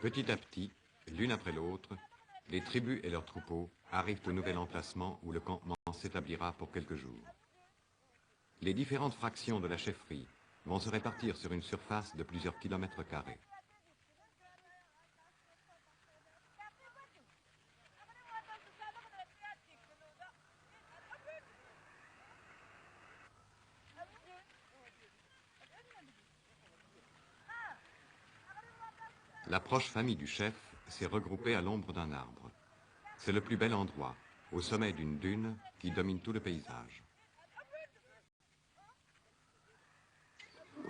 Petit à petit, l'une après l'autre, les tribus et leurs troupeaux arrivent au nouvel emplacement où le campement s'établira pour quelques jours. Les différentes fractions de la chefferie vont se répartir sur une surface de plusieurs kilomètres carrés. La proche famille du chef s'est regroupée à l'ombre d'un arbre. C'est le plus bel endroit, au sommet d'une dune qui domine tout le paysage.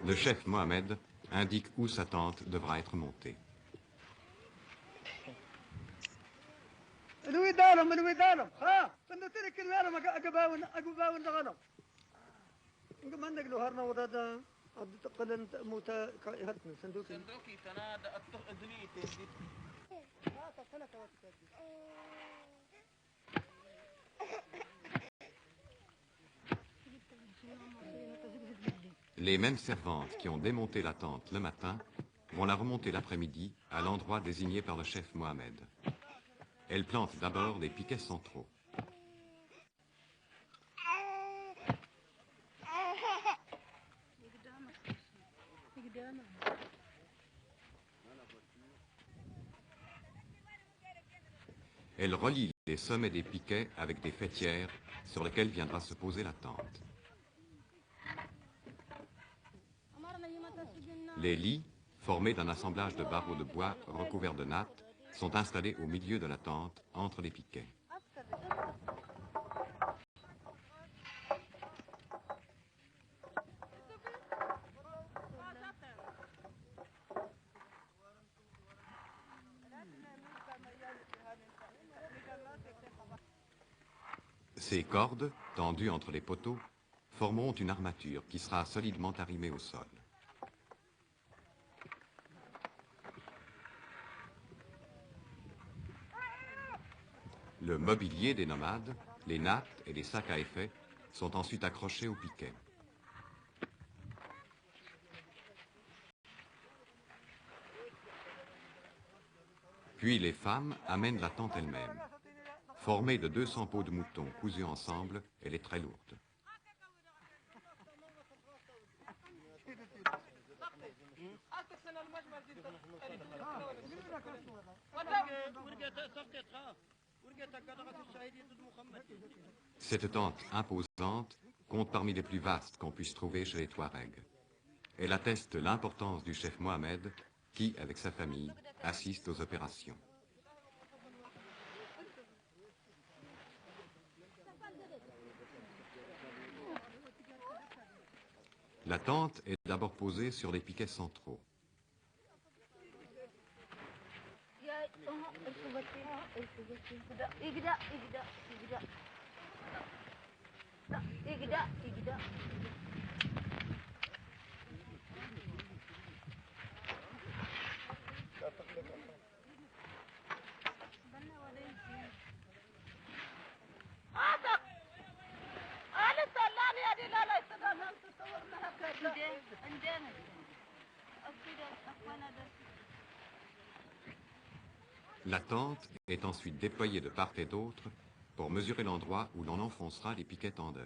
Le chef Mohamed indique où sa tente devra être montée. Les mêmes servantes qui ont démonté la tente le matin vont la remonter l'après-midi à l'endroit désigné par le chef Mohamed. Elles plantent d'abord les piquets centraux. Elles relient les sommets des piquets avec des faîtières sur lesquelles viendra se poser la tente. Les lits, formés d'un assemblage de barreaux de bois recouverts de nattes, sont installés au milieu de la tente, entre les piquets. Ces cordes, tendues entre les poteaux, formeront une armature qui sera solidement arrimée au sol. Le mobilier des nomades, les nattes et les sacs à effet sont ensuite accrochés au piquet. Puis les femmes amènent la tente elle-même. Formée de 200 peaux de mouton cousues ensemble, elle est très lourde. Cette tente imposante compte parmi les plus vastes qu'on puisse trouver chez les Touaregs. Elle atteste l'importance du chef Mohamed qui, avec sa famille, assiste aux opérations. La tente est d'abord posée sur les piquets centraux. La tente est ensuite déployée de part et d'autre pour mesurer l'endroit où l'on enfoncera les piquets tendeurs.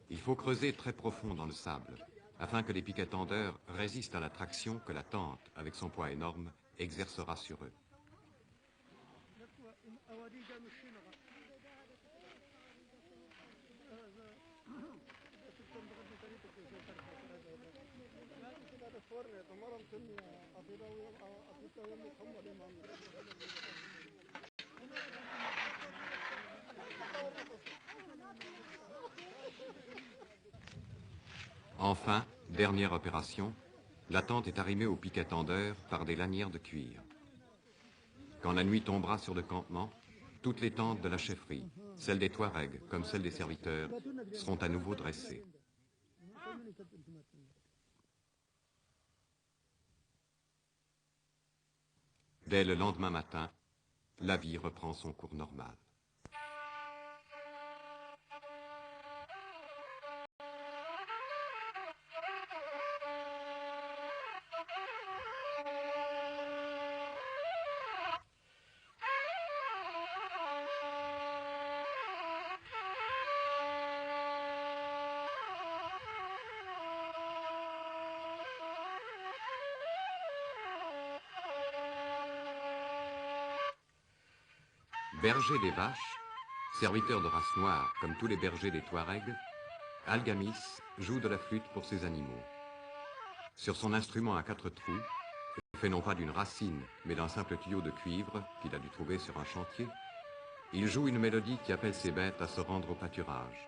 Il faut creuser très profond dans le sable afin que les piquets tendeurs résistent à la traction que la tente, avec son poids énorme, exercera sur eux. Enfin, dernière opération, la tente est arrimée au piquet tendeur par des lanières de cuir. Quand la nuit tombera sur le campement, Toutes les tentes de la chefferie, celles des Touaregs comme celles des serviteurs, seront à nouveau dressées. Dès le lendemain matin, la vie reprend son cours normal. Berger des vaches, serviteur de race noire comme tous les bergers des Touaregs, Algamis joue de la flûte pour ses animaux. Sur son instrument à 4 trous, fait non pas d'une racine, mais d'un simple tuyau de cuivre qu'il a dû trouver sur un chantier, il joue une mélodie qui appelle ses bêtes à se rendre au pâturage.